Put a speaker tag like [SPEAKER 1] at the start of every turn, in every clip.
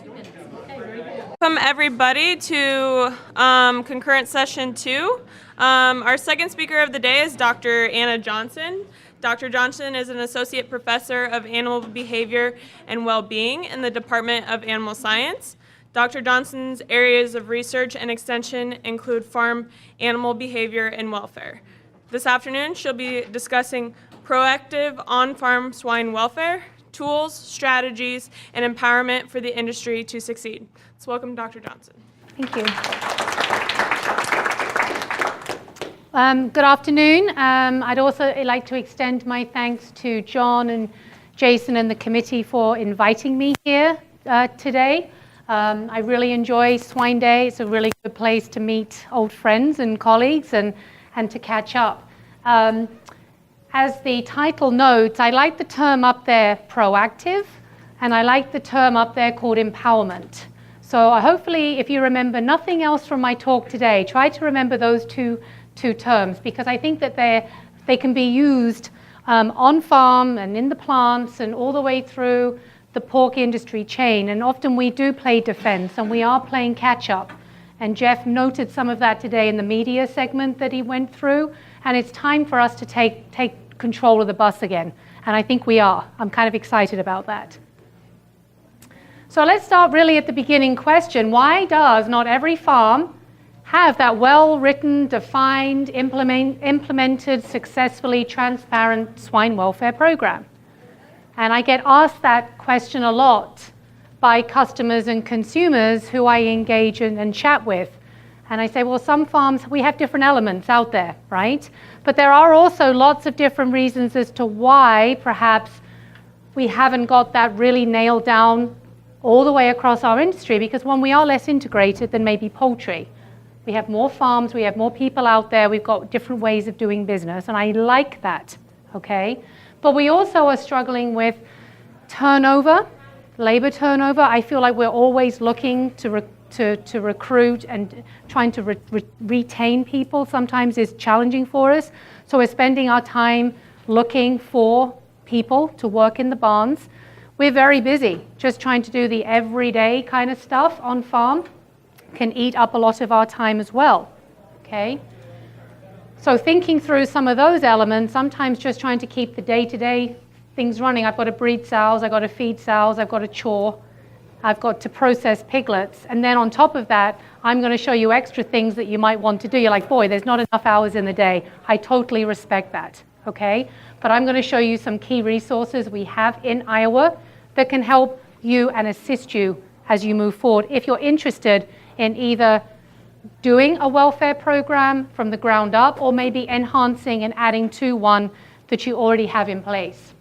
[SPEAKER 1] Welcome everybody to concurrent session 2. Our second speaker of the day is Dr. Anna Johnson. Dr. Johnson is an associate professor of animal behavior and well-being in the Department of Animal Science. Dr. Johnson's areas of research and extension include farm animal behavior and welfare. This afternoon, she'll be discussing proactive on-farm swine welfare, tools, strategies, and empowerment for the industry to succeed. Let's welcome Dr. Johnson.
[SPEAKER 2] Thank you. Good afternoon. I'd also like to extend my thanks to John and Jason and the committee for inviting me here today. I really enjoy Swine Day. It's a really good place to meet old friends and colleagues and to catch up. As the title notes, I like the term up there, proactive, and I like the term up there called empowerment. So hopefully, if you remember nothing else from my talk today, try to remember those two terms, because I think that they can be used on farm and in the plants and all the way through the pork industry chain. And often we do play defense, and we are playing catch up. And Jeff noted some of that today in the media segment that he went through. And it's time for us to take control of the bus again. And I think we are. I'm kind of excited about that. So let's start really at the beginning question. Why does not every farm have that well-written, defined, implemented, successfully transparent swine welfare program? And I get asked that question a lot by customers and consumers who I engage in and chat with. And I say, well, some farms, we have different elements out there, right? But there are also lots of different reasons as to why perhaps we haven't got that really nailed down all the way across our industry, because one, we are less integrated than maybe poultry. We have more farms, we have more people out there, we've got different ways of doing business, and I like that, okay? But we also are struggling with turnover, labor turnover. I feel like we're always looking to recruit, and trying to retain people sometimes is challenging for us. So we're spending our time looking for people to work in the barns. We're very busy just trying to do the everyday kind of stuff on farm. Can eat up a lot of our time as well, okay? So thinking through some of those elements, sometimes just trying to keep the day-to-day things running. I've got to breed sows, I've got to feed sows, I've got to chore, I've got to process piglets, and then on top of that, I'm going to show you extra things that you might want to do. You're like, boy, there's not enough hours in the day. I totally respect that, okay? But I'm going to show you some key resources we have in Iowa that can help you and assist you as you move forward if you're interested in either doing a welfare program from the ground up or maybe enhancing and adding to one that you already have in place.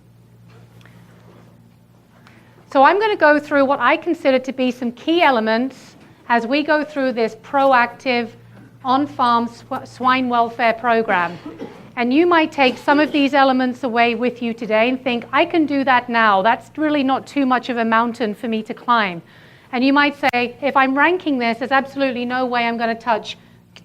[SPEAKER 2] So I'm going to go through what I consider to be some key elements as we go through this proactive on-farm swine welfare program. And you might take some of these elements away with you today and think, I can do that now. That's really not too much of a mountain for me to climb. And you might say, if I'm ranking this, there's absolutely no way I'm going to touch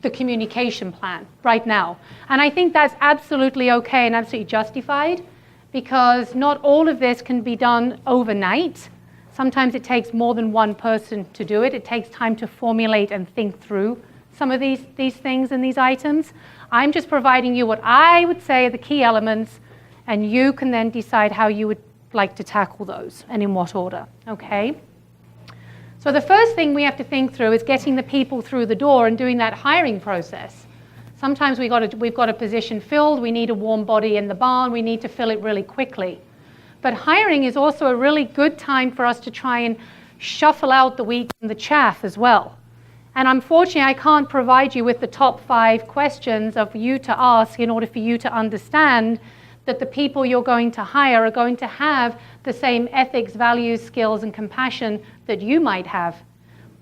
[SPEAKER 2] the communication plan right now. And I think that's absolutely okay and absolutely justified, because not all of this can be done overnight. Sometimes it takes more than one person to do it. It takes time to formulate and think through some of these things and these items. I'm just providing you what I would say are the key elements, and you can then decide how you would like to tackle those and in what order, okay? So the first thing we have to think through is getting the people through the door and doing that hiring process. Sometimes we've got a position filled, we need a warm body in the barn, we need to fill it really quickly. But hiring is also a really good time for us to try and shuffle out the wheat and the chaff as well. And unfortunately, I can't provide you with the top 5 questions of you to ask in order for you to understand that the people you're going to hire are going to have the same ethics, values, skills, and compassion that you might have.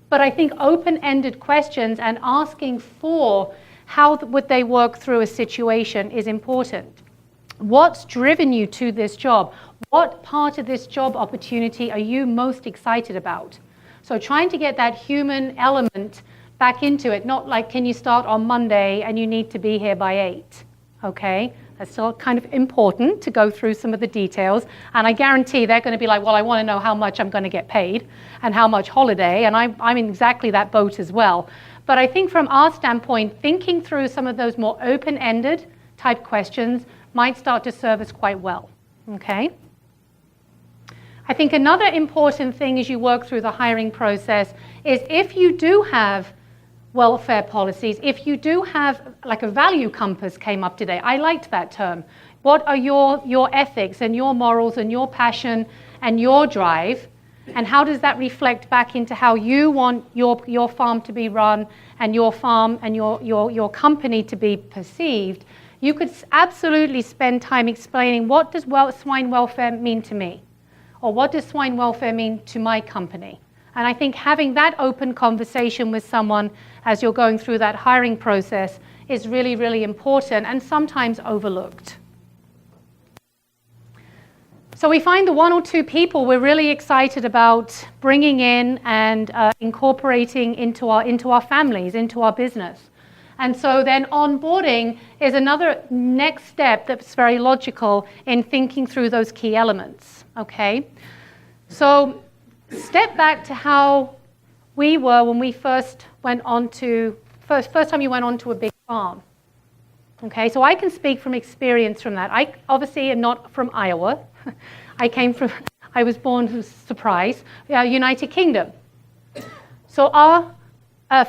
[SPEAKER 2] But I think open-ended questions and asking for how would they work through a situation is important. What's driven you to this job? What part of this job opportunity are you most excited about? So trying to get that human element back into it, not like, can you start on Monday and you need to be here by 8, okay? It's still kind of important to go through some of the details. And I guarantee they're going to be like, well, I want to know how much I'm going to get paid and how much holiday. And I'm in exactly that boat as well. But I think from our standpoint, thinking through some of those more open-ended type questions might start to serve us quite well. Okay? I think another important thing as you work through the hiring process is if you do have welfare policies, if you do have, like a value compass came up today. I liked that term. What are your ethics and your morals and your passion and your drive? And how does that reflect back into how you want your farm to be run and your farm and your company to be perceived? You could absolutely spend time explaining what does swine welfare mean to me? Or what does swine welfare mean to my company? And I think having that open conversation with someone as you're going through that hiring process is really, really important and sometimes overlooked. So we find the one or two people we're really excited about bringing in and incorporating into our families, into our business. And so then onboarding is another next step that's very logical in thinking through those key elements, okay? So step back to how we were when we first went on to, first time you went on to a big farm. Okay, so I can speak from experience from that. I obviously am not from Iowa. I was born, surprise, United Kingdom. So our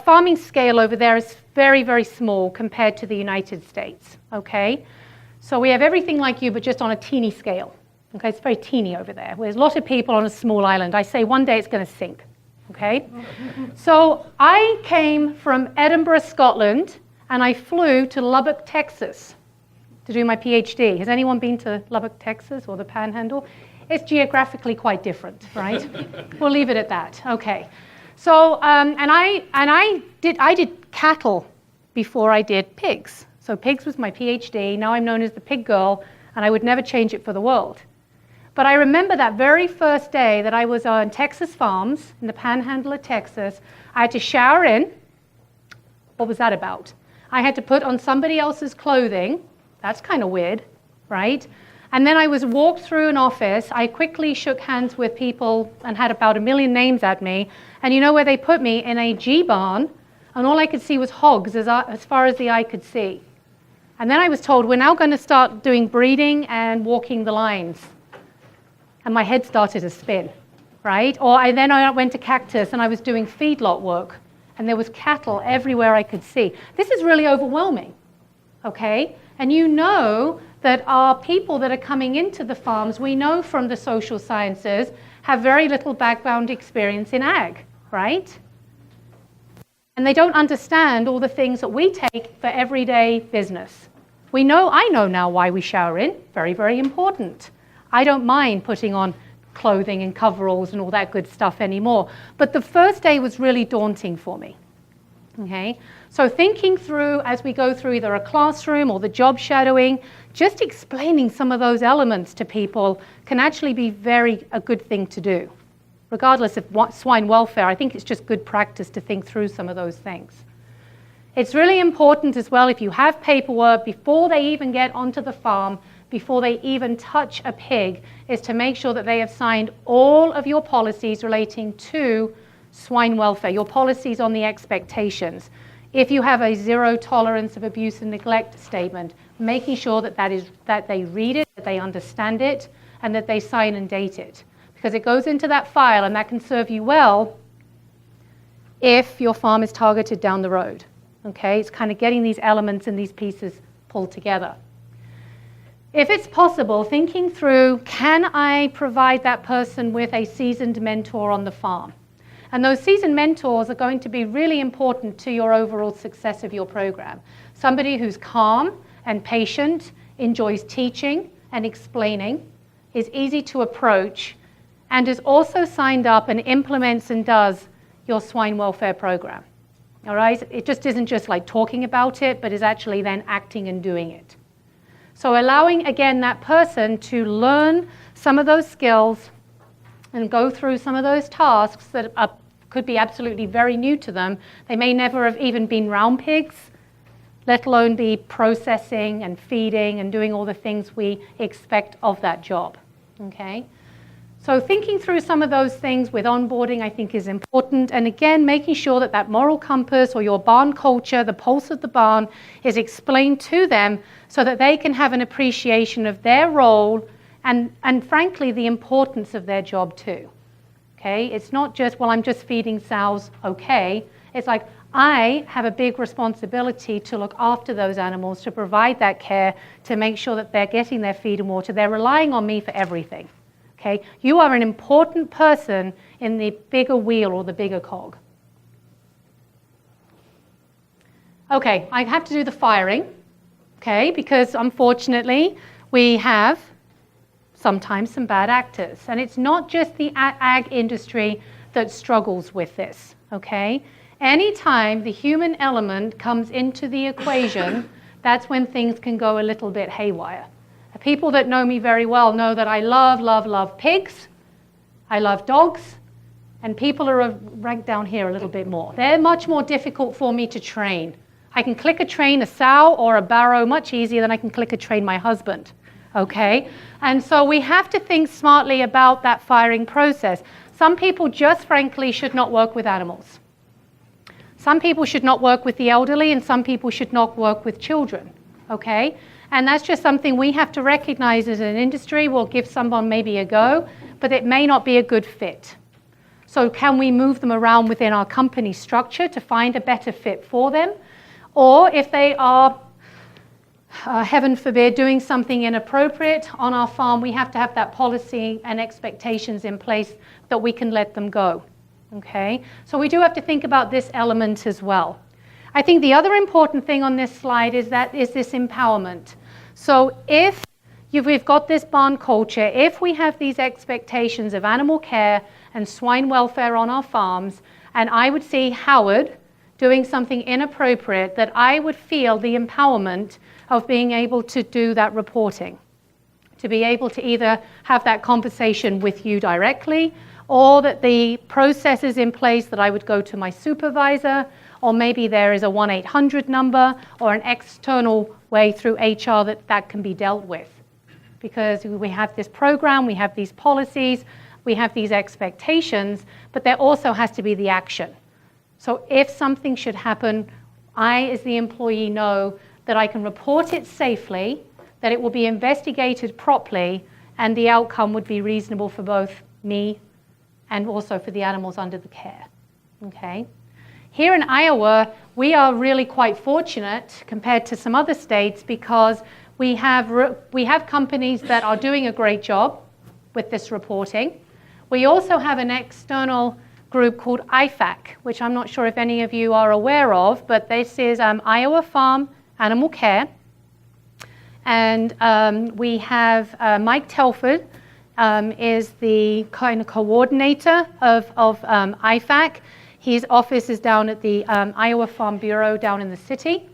[SPEAKER 2] farming scale over there is very, very small compared to the United States, okay? So we have everything like you, but just on a teeny scale. Okay, it's very teeny over there. There's a lot of people on a small island. I say one day it's going to sink, okay? So I came from Edinburgh, Scotland, and I flew to Lubbock, Texas to do my PhD. Has anyone been to Lubbock, Texas, or the Panhandle? It's geographically quite different, right? We'll leave it at that. Okay. So, I did cattle before I did pigs. So pigs was my PhD. Now I'm known as the pig girl, and I would never change it for the world. But I remember that very first day that I was on Texas farms in the Panhandle of Texas. I had to shower in. What was that about? I had to put on somebody else's clothing. That's kind of weird, right? And then I was walked through an office. I quickly shook hands with people and had about 1 million names at me. And you know where they put me? In a G-barn. And all I could see was hogs as far as the eye could see. And then I was told, we're now going to start doing breeding and walking the lines. And my head started to spin, right? Then I went to Cactus and I was doing feedlot work. And there was cattle everywhere I could see. This is really overwhelming, okay? And you know that our people that are coming into the farms, we know from the social sciences, have very little background experience in ag, right? And they don't understand all the things that we take for everyday business. I know now why we shower in, very, very important. I don't mind putting on clothing and coveralls and all that good stuff anymore. But the first day was really daunting for me. Okay? So thinking through as we go through either a classroom or the job shadowing, just explaining some of those elements to people can actually be a good thing to do. Regardless of swine welfare, I think it's just good practice to think through some of those things. It's really important as well if you have paperwork before they even get onto the farm, before they even touch a pig, is to make sure that they have signed all of your policies relating to swine welfare, your policies on the expectations. If you have a zero tolerance of abuse and neglect statement, making sure that they read it, that they understand it, and that they sign and date it. Because it goes into that file and that can serve you well if your farm is targeted down the road. Okay, it's kind of getting these elements and these pieces pulled together. If it's possible, thinking through, can I provide that person with a seasoned mentor on the farm? And those seasoned mentors are going to be really important to your overall success of your program. Somebody who's calm and patient, enjoys teaching and explaining, is easy to approach, and is also signed up and implements and does your swine welfare program. All right? It just isn't just like talking about it, but is actually then acting and doing it. So allowing, again, that person to learn some of those skills and go through some of those tasks that could be absolutely very new to them. They may never have even been round pigs, let alone the processing and feeding and doing all the things we expect of that job, okay? So thinking through some of those things with onboarding I think is important, and again, making sure that that moral compass or your barn culture, the pulse of the barn, is explained to them so that they can have an appreciation of their role and frankly, the importance of their job too, okay? It's not just, well, I'm just feeding sows, okay? It's like, I have a big responsibility to look after those animals, to provide that care, to make sure that they're getting their feed and water. They're relying on me for everything, okay? You are an important person in the bigger wheel or the bigger cog. Okay, I have to do the firing, okay, because unfortunately we have sometimes some bad actors. And it's not just the ag industry that struggles with this, okay? Anytime the human element comes into the equation, that's when things can go a little bit haywire. The people that know me very well know that I love, love, love pigs. I love dogs. And people are ranked down here a little bit more. They're much more difficult for me to train. I can clicker train a sow or a barrow much easier than I can clicker train my husband, okay? And so we have to think smartly about that firing process. Some people just frankly should not work with animals. Some people should not work with the elderly, and some people should not work with children, okay? And that's just something we have to recognize as an industry. We'll give someone maybe a go, but it may not be a good fit. So can we move them around within our company structure to find a better fit for them? Or if they are, heaven forbid, doing something inappropriate on our farm, we have to have that policy and expectations in place that we can let them go. Okay, so we do have to think about this element as well. I think the other important thing on this slide is this empowerment. So if we've got this barn culture, if we have these expectations of animal care and swine welfare on our farms, and I would see Howard doing something inappropriate, that I would feel the empowerment of being able to do that reporting, to be able to either have that conversation with you directly, or that the process is in place that I would go to my supervisor, or maybe there is a 1-800 number or an external way through HR that can be dealt with. Because we have this program, we have these policies, we have these expectations, but there also has to be the action. So if something should happen, I as the employee know that I can report it safely, that it will be investigated properly, and the outcome would be reasonable for both me and also for the animals under the care, okay? Here in Iowa, we are really quite fortunate compared to some other states because we have companies that are doing a great job with this reporting. We also have an external group called IFAC, which I'm not sure if any of you are aware of, but this is Iowa Farm Animal Care. And we have Mike Telford, is the kind of coordinator of IFAC. His office is down at the Iowa Farm Bureau down in the city.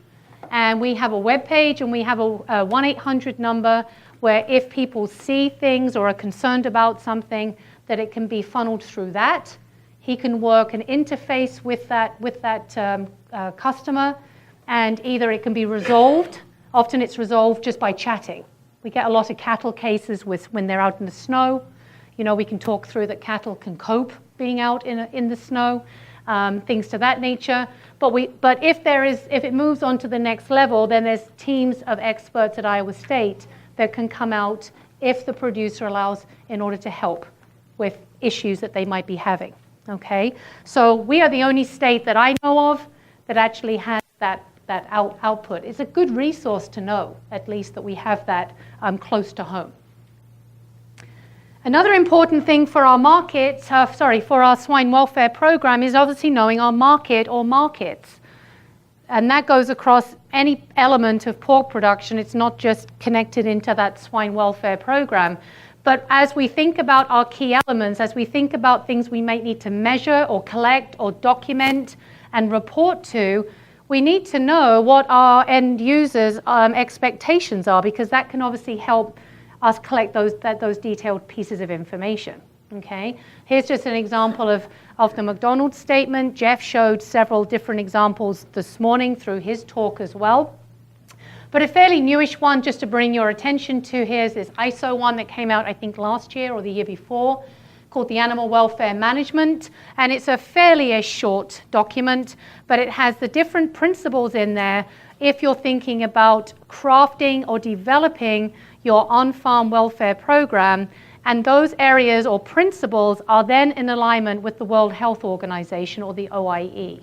[SPEAKER 2] And we have a web page and we have a 1-800 number where if people see things or are concerned about something, that it can be funneled through that. He can work an interface with that customer, and either it can be resolved. Often it's resolved just by chatting. We get a lot of cattle cases when they're out in the snow. You know, we can talk through that cattle can cope being out in the snow, things to that nature. But if it moves on to the next level, then there's teams of experts at Iowa State that can come out if the producer allows in order to help with issues that they might be having. Okay, so we are the only state that I know of that actually has that output. It's a good resource to know, at least, that we have that close to home. Another important thing for our for our swine welfare program is obviously knowing our market or markets. And that goes across any element of pork production. It's not just connected into that swine welfare program. But as we think about our key elements, as we think about things we might need to measure or collect or document and report to, we need to know what our end users' expectations are, because that can obviously help us collect those detailed pieces of information. Okay, here's just an example of the McDonald's statement. Jeff showed several different examples this morning through his talk as well. But a fairly newish one just to bring your attention to here is this ISO one that came out, I think, last year or the year before, called the Animal Welfare Management. And it's a fairly short document, but it has the different principles in there if you're thinking about crafting or developing your on-farm welfare program. And those areas or principles are then in alignment with the World Health Organization, or the OIE.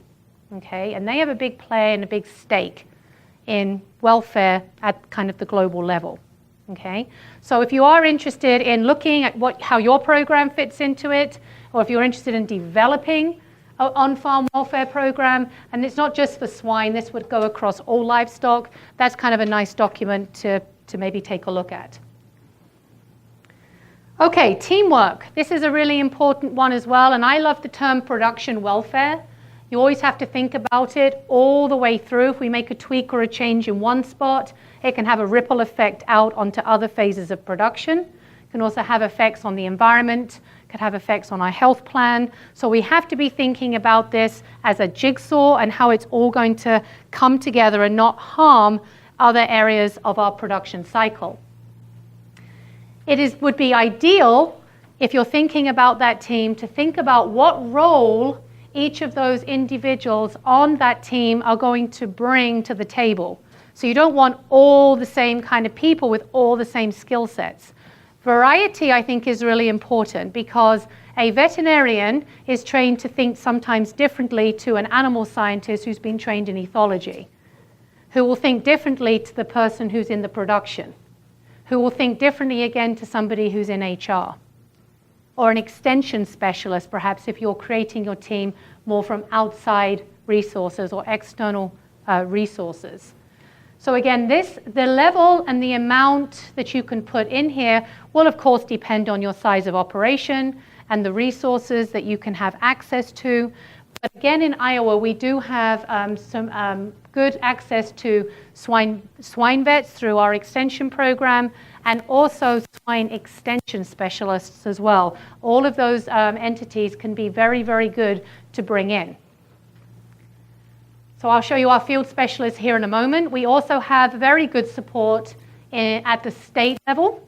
[SPEAKER 2] Okay? And they have a big play and a big stake in welfare at kind of the global level. Okay? So if you are interested in looking at how your program fits into it, or if you're interested in developing an on-farm welfare program, and it's not just for swine, this would go across all livestock, that's kind of a nice document to maybe take a look at. Okay, teamwork. This is a really important one as well, and I love the term production welfare. You always have to think about it all the way through. If we make a tweak or a change in one spot, it can have a ripple effect out onto other phases of production. It can also have effects on the environment, could have effects on our health plan. So we have to be thinking about this as a jigsaw and how it's all going to come together and not harm other areas of our production cycle. Would be ideal, if you're thinking about that team, to think about what role each of those individuals on that team are going to bring to the table. So you don't want all the same kind of people with all the same skill sets. Variety, I think, is really important, because a veterinarian is trained to think sometimes differently to an animal scientist who's been trained in ethology, who will think differently to the person who's in the production, who will think differently again to somebody who's in HR. Or an extension specialist, perhaps, if you're creating your team more from outside resources or external resources. So again, the level and the amount that you can put in here will, of course, depend on your size of operation and the resources that you can have access to. But again, in Iowa, we do have some good access to swine vets through our extension program, and also swine extension specialists as well. All of those entities can be very, very good to bring in. So I'll show you our field specialists here in a moment. We also have very good support at the state level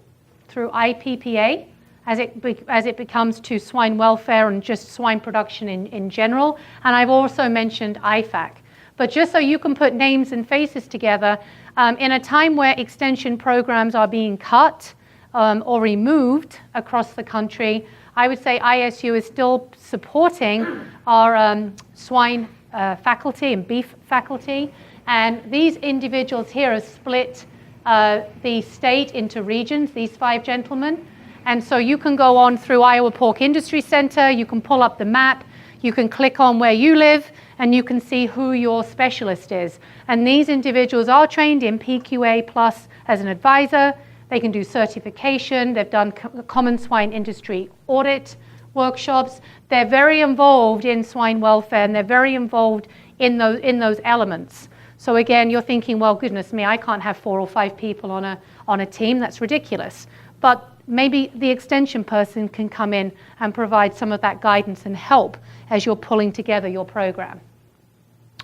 [SPEAKER 2] through IPPA as it becomes to swine welfare and just swine production in general. And I've also mentioned IFAC. But just so you can put names and faces together, in a time where extension programs are being cut or removed across the country, I would say ISU is still supporting our swine faculty and beef faculty. And these individuals here have split the state into regions, these 5 gentlemen. And so you can go on through Iowa Pork Industry Center, you can pull up the map, you can click on where you live, and you can see who your specialist is. And these individuals are trained in PQA Plus as an advisor. They can do certification. They've done common swine industry audit workshops. They're very involved in swine welfare, and they're very involved in those elements. So again, you're thinking, well, goodness me, I can't have 4 or 5 people on a team. That's ridiculous. But maybe the extension person can come in and provide some of that guidance and help as you're pulling together your program.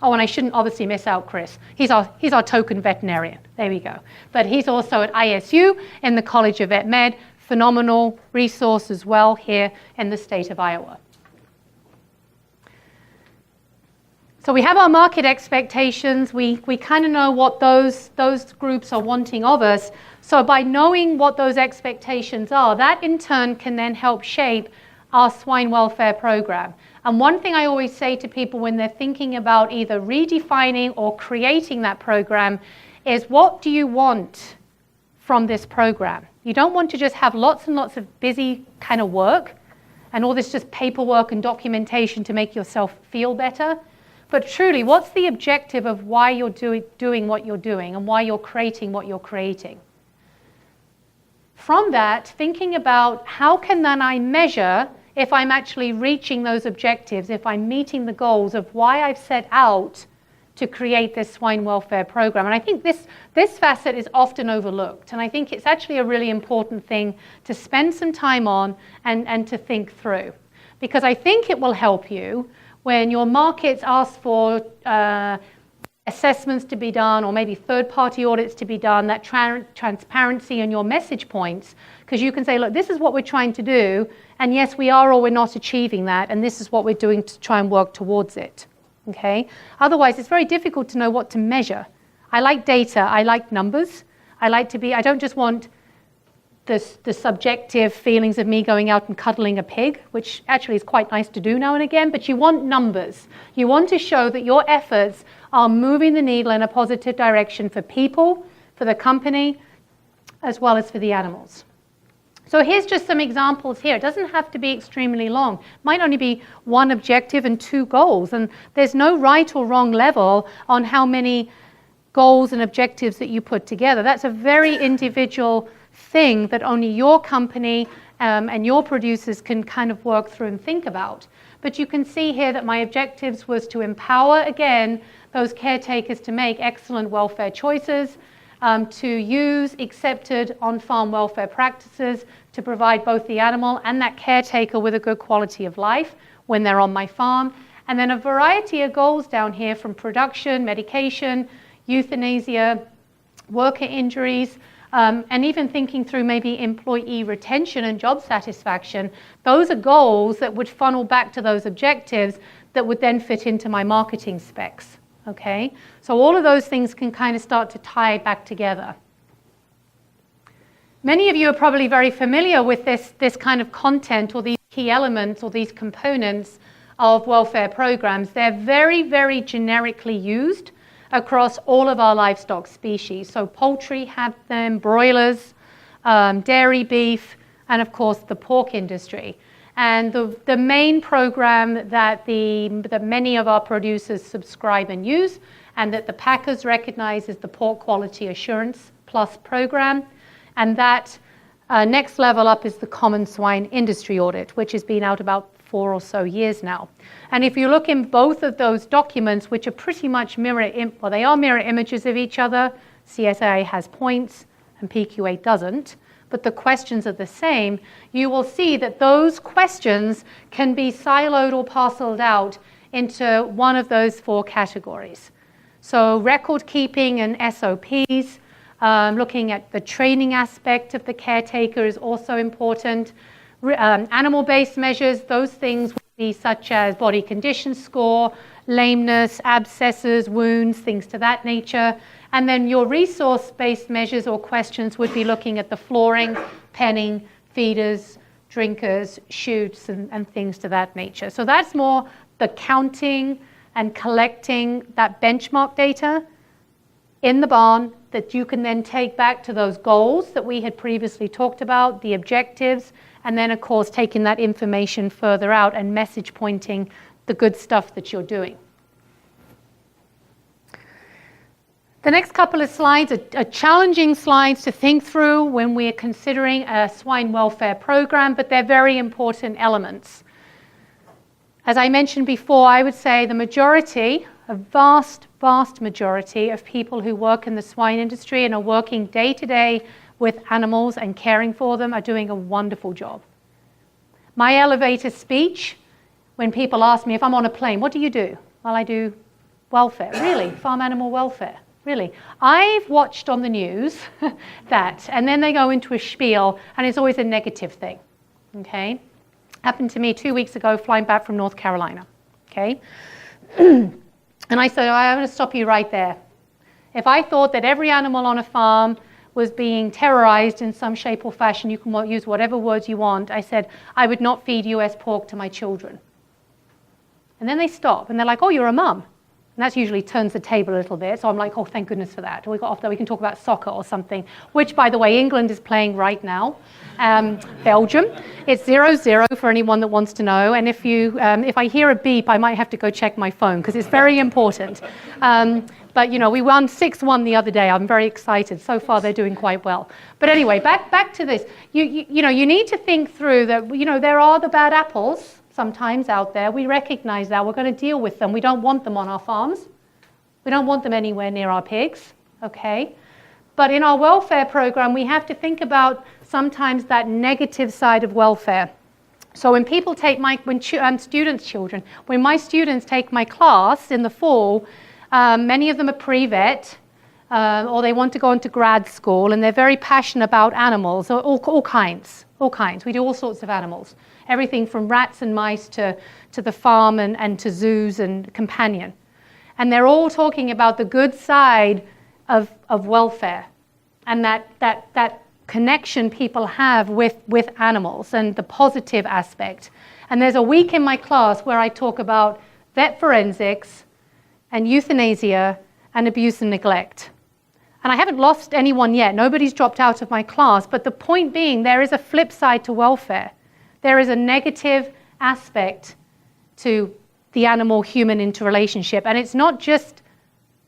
[SPEAKER 2] Oh, and I shouldn't obviously miss out Chris. He's our token veterinarian. There we go. But he's also at ISU in the College of Vet Med. Phenomenal resource as well here in the state of Iowa. So we have our market expectations. We kind of know what those groups are wanting of us. So by knowing what those expectations are, that in turn can then help shape our swine welfare program. And one thing I always say to people when they're thinking about either redefining or creating that program is, what do you want from this program? You don't want to just have lots and lots of busy kind of work and all this just paperwork and documentation to make yourself feel better. But truly, what's the objective of why you're doing what you're doing and why you're creating what you're creating? From that, thinking about how can then I measure if I'm actually reaching those objectives, if I'm meeting the goals of why I've set out to create this swine welfare program. And I think this facet is often overlooked. And I think it's actually a really important thing to spend some time on and to think through. Because I think it will help you when your markets ask for assessments to be done, or maybe third-party audits to be done, that transparency in your message points, because you can say, look, this is what we're trying to do, and yes, we are or we're not achieving that, and this is what we're doing to try and work towards it. Okay? Otherwise, it's very difficult to know what to measure. I like data. I like numbers. I don't just want the subjective feelings of me going out and cuddling a pig, which actually is quite nice to do now and again, but you want numbers. You want to show that your efforts are moving the needle in a positive direction for people, for the company, as well as for the animals. So here's just some examples here. It doesn't have to be extremely long. It might only be one objective and 2 goals, and there's no right or wrong level on how many goals and objectives that you put together. That's a very individual thing that only your company and your producers can kind of work through and think about. But you can see here that my objectives was to empower, again, those caretakers to make excellent welfare choices, to use accepted on-farm welfare practices to provide both the animal and that caretaker with a good quality of life when they're on my farm. And then a variety of goals down here, from production, medication, euthanasia, worker injuries, and even thinking through maybe employee retention and job satisfaction. Those are goals that would funnel back to those objectives that would then fit into my marketing specs. Okay? So all of those things can kind of start to tie back together. Many of you are probably very familiar with this kind of content, or these key elements, or these components of welfare programs. They're very, very generically used across all of our livestock species. So poultry have them, broilers, dairy beef, and of course the pork industry. And the main program that many of our producers subscribe and use, and that the packers recognize, is the Pork Quality Assurance Plus program. And that next level up is the Common Swine Industry Audit, which has been out about 4 or so years now. And if you look in both of those documents, which are pretty much mirror images of each other, CSA has points and PQA doesn't, but the questions are the same, you will see that those questions can be siloed or parceled out into one of those 4 categories. So record keeping and SOPs, looking at the training aspect of the caretaker is also important. Animal-based measures, those things would be such as body condition score, lameness, abscesses, wounds, things to that nature. And then your resource-based measures or questions would be looking at the flooring, penning, feeders, drinkers, chutes, and things to that nature. So that's more the counting and collecting that benchmark data in the barn that you can then take back to those goals that we had previously talked about, the objectives, and then, of course, taking that information further out and message pointing the good stuff that you're doing. The next couple of slides are challenging slides to think through when we're considering a swine welfare program, but they're very important elements. As I mentioned before, I would say the majority, a vast, vast majority of people who work in the swine industry and are working day to day with animals and caring for them are doing a wonderful job. My elevator speech, when people ask me if I'm on a plane, what do you do? Well, I do welfare. Really? Farm animal welfare? Really? I've watched on the news that, and then they go into a spiel, and it's always a negative thing. Okay? Happened to me 2 weeks ago, flying back from North Carolina. Okay? And I said, I'm going to stop you right there. If I thought that every animal on a farm was being terrorized in some shape or fashion, you can use whatever words you want, I said, I would not feed US pork to my children. And then they stop, and they're like, oh, you're a mum. And that usually turns the table a little bit. So I'm like, oh, thank goodness for that. We got off there, we can talk about soccer or something, which, by the way, England is playing right now. Belgium. It's 0-0 for anyone that wants to know. And if I hear a beep, I might have to go check my phone because it's very important. But, you know, we won 6-1 the other day. I'm very excited. So far, they're doing quite well. But anyway, back to this. You know, you need to think through that, you know, there are the bad apples sometimes out there. We recognize that. We're going to deal with them. We don't want them on our farms. We don't want them anywhere near our pigs, okay? But in our welfare program, we have to think about sometimes that negative side of welfare. So when people take when my students take my class in the fall, Many of them are pre-vet, or they want to go into grad school, and they're very passionate about animals, all kinds. We do all sorts of animals, everything from rats and mice to the farm and to zoos and companion. And they're all talking about the good side of welfare and that connection people have with animals and the positive aspect. And there's a week in my class where I talk about vet forensics and euthanasia and abuse and neglect. And I haven't lost anyone yet. Nobody's dropped out of my class. But the point being, there is a flip side to welfare. There is a negative aspect to the animal-human interrelationship. And it's not just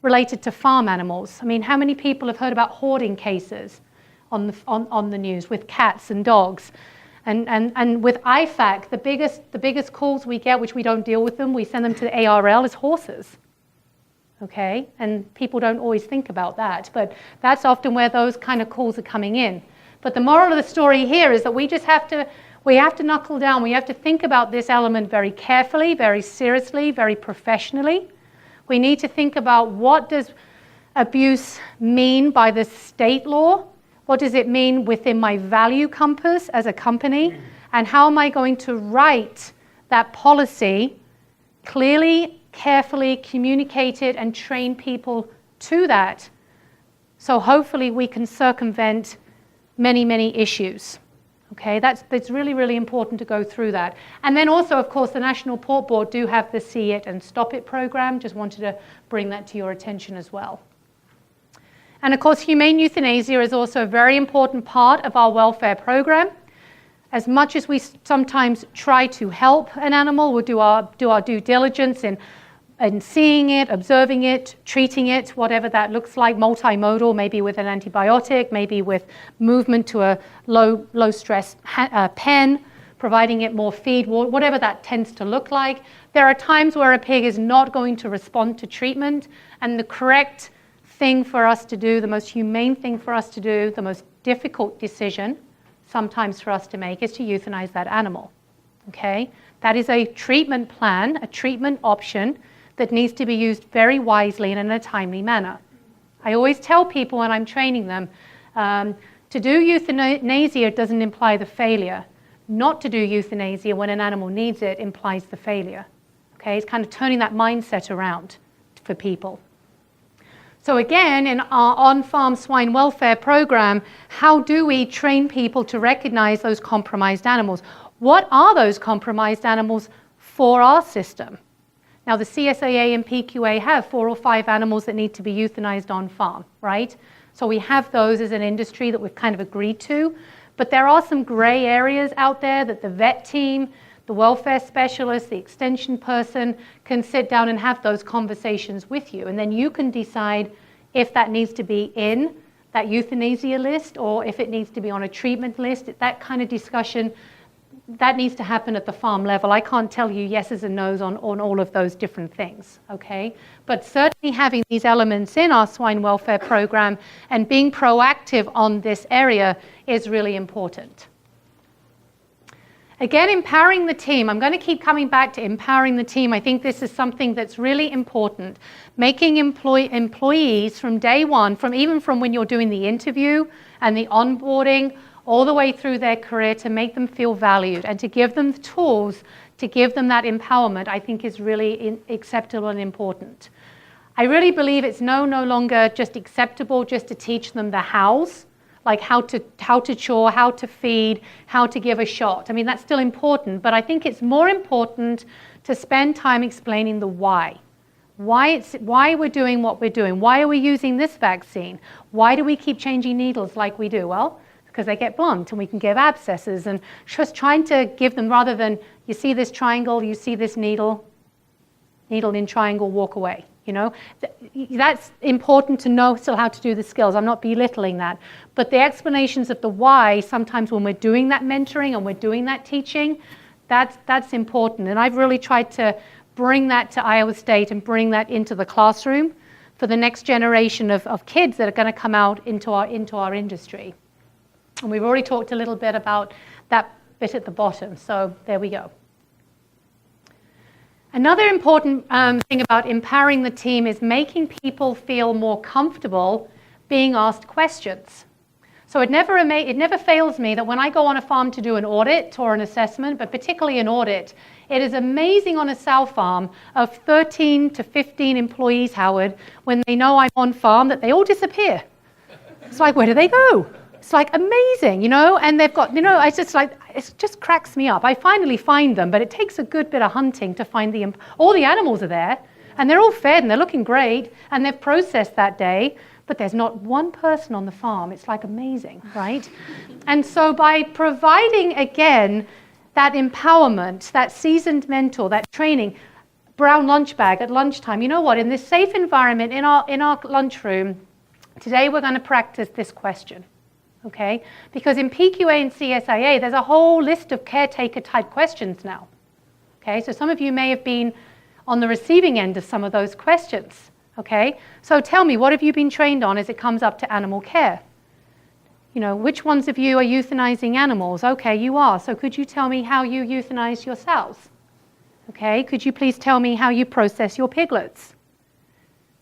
[SPEAKER 2] related to farm animals. I mean, how many people have heard about hoarding cases on the news with cats and dogs? And with IFAC, the biggest calls we get, which we don't deal with them, we send them to the ARL, is horses. Okay, and people don't always think about that, but that's often where those kind of calls are coming in. But the moral of the story here is that we have to knuckle down. We have to think about this element very carefully, very seriously, very professionally. We need to think about, what does abuse mean by the state law? What does it mean within my value compass as a company? And how am I going to write that policy clearly, carefully, communicate it, and train people to that? So hopefully we can circumvent many, many issues. Okay, that's really, really important to go through that. And then also, of course, the National Port Board do have the See It and Stop It program. Just wanted to bring that to your attention as well. And of course, humane euthanasia is also a very important part of our welfare program. As much as we sometimes try to help an animal, we'll do our due diligence in seeing it, observing it, treating it, whatever that looks like, multimodal, maybe with an antibiotic, maybe with movement to a low stress pen, providing it more feed, whatever that tends to look like. There are times where a pig is not going to respond to treatment, and the correct thing for us to do, the most humane thing for us to do, the most difficult decision sometimes for us to make, is to euthanize that animal. Okay? That is a treatment plan, a treatment option that needs to be used very wisely and in a timely manner. I always tell people when I'm training them, to do euthanasia doesn't imply the failure. Not to do euthanasia when an animal needs it implies the failure. Okay? It's kind of turning that mindset around for people. So again, in our on-farm swine welfare program, how do we train people to recognize those compromised animals? What are those compromised animals for our system? Now, the CSAA and PQA have 4 or 5 animals that need to be euthanized on farm, right? So we have those as an industry that we've kind of agreed to. But there are some gray areas out there that the vet team, the welfare specialist, the extension person can sit down and have those conversations with you. And then you can decide if that needs to be in that euthanasia list or if it needs to be on a treatment list. That kind of discussion, that needs to happen at the farm level. I can't tell you yeses and nos on all of those different things, okay? But certainly having these elements in our swine welfare program and being proactive on this area is really important. Again, empowering the team. I'm going to keep coming back to empowering the team. I think this is something that's really important. Making employees from day one, even from when you're doing the interview and the onboarding, all the way through their career, to make them feel valued and to give them the tools to give them that empowerment, I think is really acceptable and important. I really believe it's no longer just acceptable just to teach them the hows, like how to chore, how to feed, how to give a shot. I mean, that's still important, but I think it's more important to spend time explaining the why. Why we're doing what we're doing. Why are we using this vaccine? Why do we keep changing needles like we do? Well, because they get blunt and we can give abscesses, and just trying to give them, rather than you see this triangle, you see this needle in triangle, walk away. You know, that's important to know still how to do the skills. I'm not belittling that. But the explanations of the why, sometimes when we're doing that mentoring and we're doing that teaching, that's important. And I've really tried to bring that to Iowa State and bring that into the classroom for the next generation of kids that are going to come out into our industry. And we've already talked a little bit about that bit at the bottom, so there we go. Another important thing about empowering the team is making people feel more comfortable being asked questions. So it never fails me that when I go on a farm to do an audit or an assessment, but particularly an audit, it is amazing on a sow farm of 13 to 15 employees, Howard, when they know I'm on farm, that they all disappear. It's like, where do they go? It's like amazing, you know, and they've got, you know, it's just like, it just cracks me up. I finally find them, but it takes a good bit of hunting to find all the animals are there, and they're all fed, and they're looking great, and they've processed that day, but there's not one person on the farm. It's like amazing, right? And so by providing, again, that empowerment, that seasoned mentor, that training, brown lunch bag at lunchtime, you know what, in this safe environment, in our lunchroom, today we're going to practice this question. Okay? Because in PQA and CSIA, there's a whole list of caretaker-type questions now. Okay? So some of you may have been on the receiving end of some of those questions. Okay? So tell me, what have you been trained on as it comes up to animal care? You know, which ones of you are euthanizing animals? Okay, you are. So could you tell me how you euthanize yourselves? Okay? Could you please tell me how you process your piglets?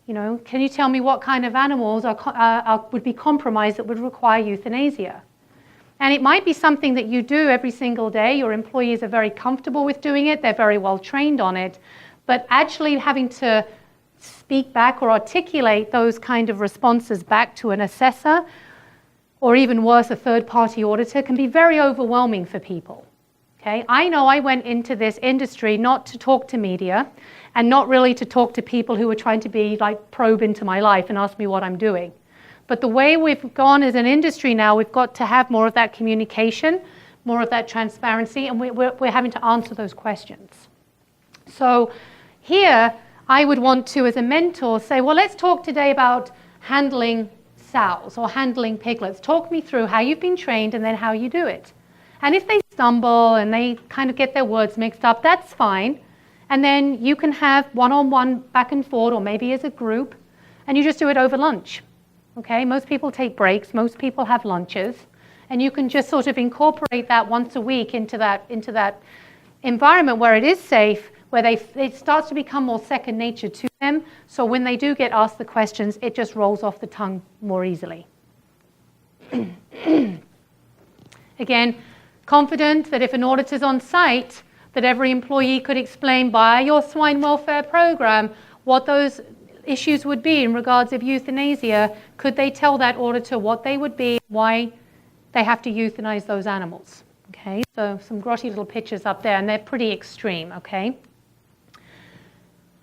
[SPEAKER 2] You know, can you tell me what kind of animals would be compromised that would require euthanasia? And it might be something that you do every single day. Your employees are very comfortable with doing it. They're very well trained on it. But actually having to speak back or articulate those kind of responses back to an assessor, or even worse, a third-party auditor, can be very overwhelming for people. Okay? I know I went into this industry not to talk to media, and not really to talk to people who were trying to be like probe into my life and ask me what I'm doing. But the way we've gone as an industry now, we've got to have more of that communication, more of that transparency, and we're having to answer those questions. So here, I would want to, as a mentor, say, well, let's talk today about handling sows or handling piglets. Talk me through how you've been trained and then how you do it. And if they stumble and they kind of get their words mixed up, that's fine. And then you can have one-on-one back and forth, or maybe as a group, and you just do it over lunch. Okay? Most people take breaks. Most people have lunches. And you can just sort of incorporate that once a week into that environment where it is safe, where it starts to become more second nature to them. So when they do get asked the questions, it just rolls off the tongue more easily. Again, confident that if an auditor's on site, that every employee could explain by your swine welfare program what those issues would be in regards of euthanasia. Could they tell that auditor what they would be, why they have to euthanize those animals? Okay, so some grotty little pictures up there, and they're pretty extreme, okay?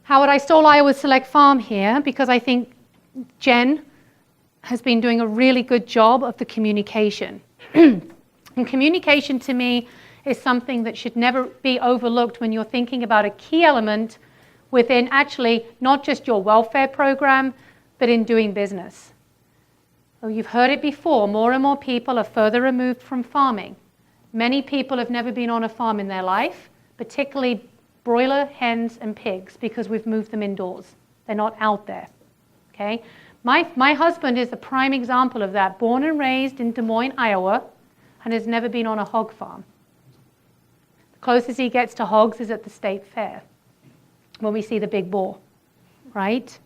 [SPEAKER 2] How would I stole Iowa Select Farm here? Because I think Jen has been doing a really good job of the communication. And communication to me is something that should never be overlooked when you're thinking about a key element within actually not just your welfare program, but in doing business. Oh, you've heard it before, more and more people are further removed from farming. Many people have never been on a farm in their life, particularly broiler, hens, and pigs, because we've moved them indoors. They're not out there, okay? My husband is a prime example of that, born and raised in Des Moines, Iowa, and has never been on a hog farm. Closest he gets to hogs is at the state fair when we see the big boar, right?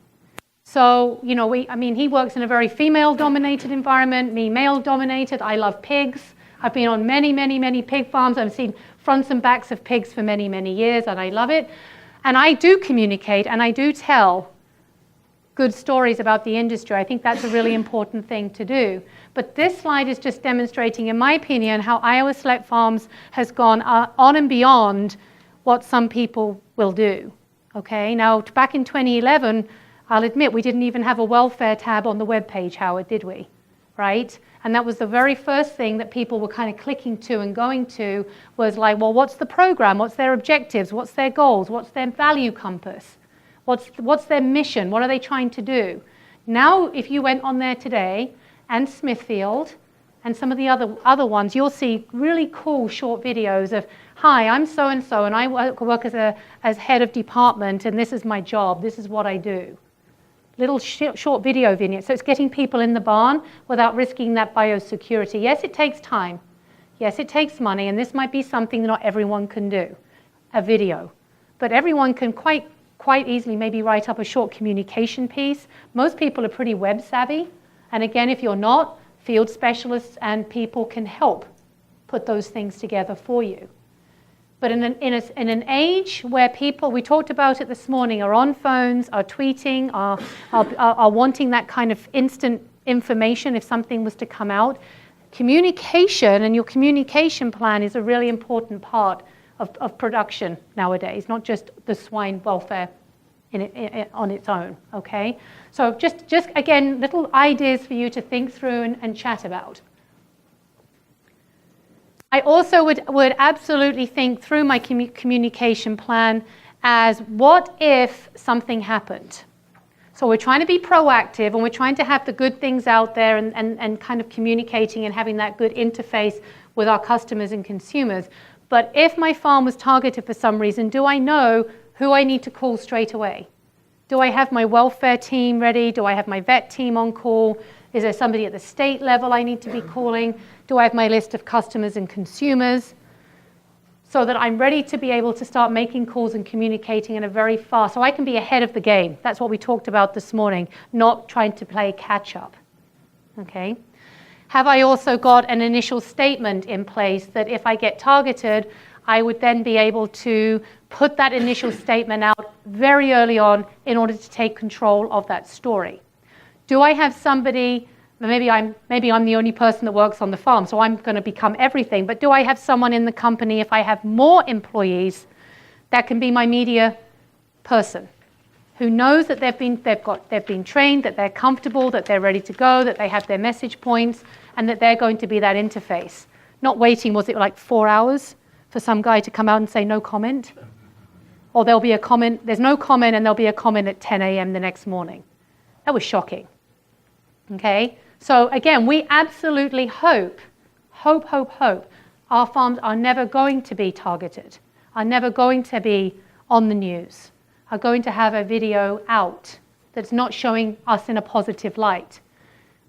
[SPEAKER 2] So, you know, he works in a very female-dominated environment, me male-dominated. I love pigs. I've been on many, many, many pig farms. I've seen fronts and backs of pigs for many, many years, and I love it. And I do communicate, and I do tell good stories about the industry. I think that's a really important thing to do. But this slide is just demonstrating, in my opinion, how Iowa Select Farms has gone on and beyond what some people will do. Okay, now back in 2011, I'll admit we didn't even have a welfare tab on the webpage, Howard, did we? Right? And that was the very first thing that people were kind of clicking to and going to was like, well, what's the program? What's their objectives? What's their goals? What's their value compass? What's their mission? What are they trying to do? Now, if you went on there today, and Smithfield, and some of the other ones, you'll see really cool short videos of, hi, I'm so-and-so, and I work as head of department, and this is my job, this is what I do. Little short video vignettes. So it's getting people in the barn without risking that biosecurity. Yes, it takes time. Yes, it takes money, and this might be something that not everyone can do, a video. but everyone can quite easily maybe write up a short communication piece. Most people are pretty web savvy. And again, if you're not, field specialists and people can help put those things together for you. But in an age where people, we talked about it this morning, are on phones, are tweeting, are wanting that kind of instant information if something was to come out, communication and your communication plan is a really important part of production nowadays, not just the swine welfare on its own, okay? So just again, little ideas for you to think through and chat about. I also would absolutely think through my communication plan as what if something happened? So we're trying to be proactive and we're trying to have the good things out there and kind of communicating and having that good interface with our customers and consumers. But if my farm was targeted for some reason, do I know who I need to call straight away? Do I have my welfare team ready? Do I have my vet team on call? Is there somebody at the state level I need to be calling? Do I have my list of customers and consumers? So that I'm ready to be able to start making calls and communicating in a very fast, so I can be ahead of the game. That's what we talked about this morning, not trying to play catch up. Okay? Have I also got an initial statement in place that if I get targeted, I would then be able to put that initial statement out very early on in order to take control of that story? Do I have somebody, maybe I'm the only person that works on the farm, so I'm going to become everything, but do I have someone in the company, if I have more employees, that can be my media person, who knows that they've been trained, that they're comfortable, that they're ready to go, that they have their message points, and that they're going to be that interface. Not waiting, was it like 4 hours for some guy to come out and say no comment? Or there'll be a comment, there's no comment, and there'll be a comment at 10 a.m. the next morning. That was shocking. Okay? So again, we absolutely hope our farms are never going to be targeted, are never going to be on the news, are going to have a video out that's not showing us in a positive light.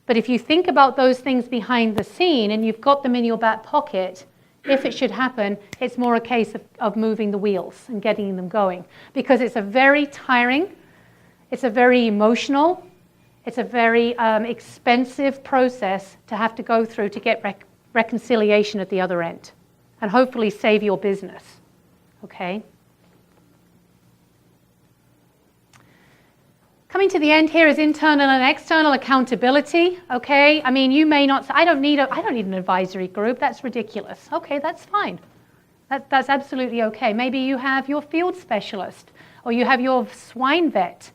[SPEAKER 2] But if you think about those things behind the scene and you've got them in your back pocket, if it should happen, it's more a case of moving the wheels and getting them going. Because it's a very tiring, it's a very emotional, it's a very expensive process to have to go through to get reconciliation at the other end and hopefully save your business, okay? Coming to the end here is internal and external accountability, okay? I mean, you may not say, I don't need an advisory group, that's ridiculous. Okay, that's fine. That's absolutely okay. Maybe you have your field specialist or you have your swine vet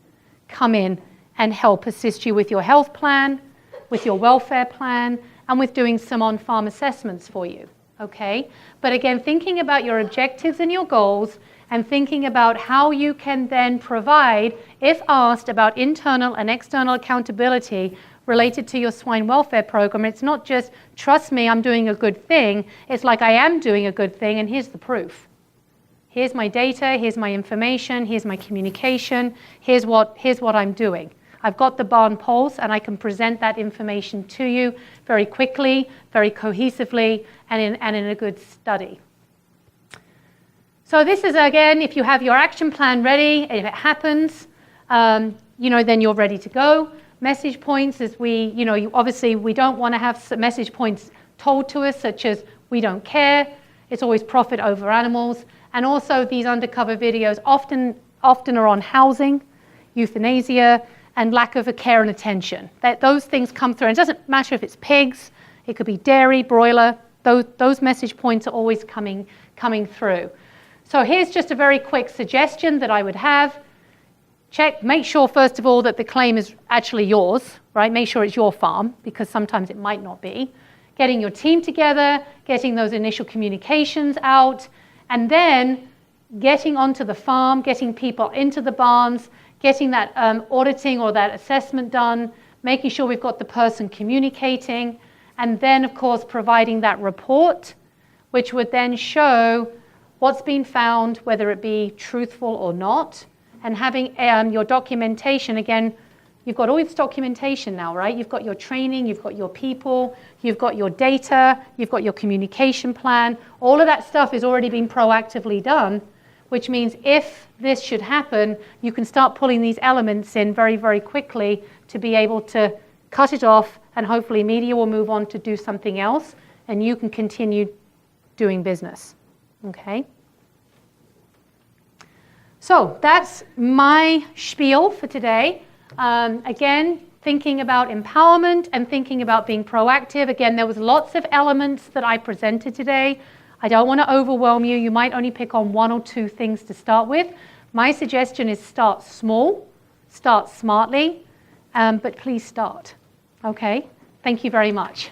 [SPEAKER 2] come in and help assist you with your health plan, with your welfare plan, and with doing some on-farm assessments for you, okay? But again, thinking about your objectives and your goals and thinking about how you can then provide, if asked about internal and external accountability related to your swine welfare program. It's not just, trust me, I'm doing a good thing. It's like, I am doing a good thing, and here's the proof. Here's my data, here's my information, here's my communication, here's what I'm doing. I've got the barn pulse, and I can present that information to you very quickly, very cohesively, and in a good study. So this is, again, if you have your action plan ready, if it happens, then you're ready to go. Message points is obviously we don't want to have message points told to us, such as we don't care. It's always profit over animals. And also these undercover videos often are on housing, euthanasia, and lack of care and attention. Those things come through. And it doesn't matter if it's pigs, it could be dairy, broiler. Those message points are always coming through. So here's just a very quick suggestion that I would have. Make sure, first of all, that the claim is actually yours, right? Make sure it's your farm, because sometimes it might not be. Getting your team together, getting those initial communications out, and then getting onto the farm, getting people into the barns, getting that auditing or that assessment done, making sure we've got the person communicating, and then, of course, providing that report, which would then show what's been found, whether it be truthful or not, and having your documentation. Again, you've got all this documentation now, right? You've got your training, you've got your people, you've got your data, you've got your communication plan. All of that stuff has already been proactively done. which means if this should happen, you can start pulling these elements in very, very quickly to be able to cut it off, and hopefully media will move on to do something else, and you can continue doing business. Okay? So that's my spiel for today. Again, thinking about empowerment and thinking about being proactive. Again, there was lots of elements that I presented today. I don't want to overwhelm you. You might only pick on one or two things to start with. My suggestion is start small, start smartly, but please start. Okay? Thank you very much.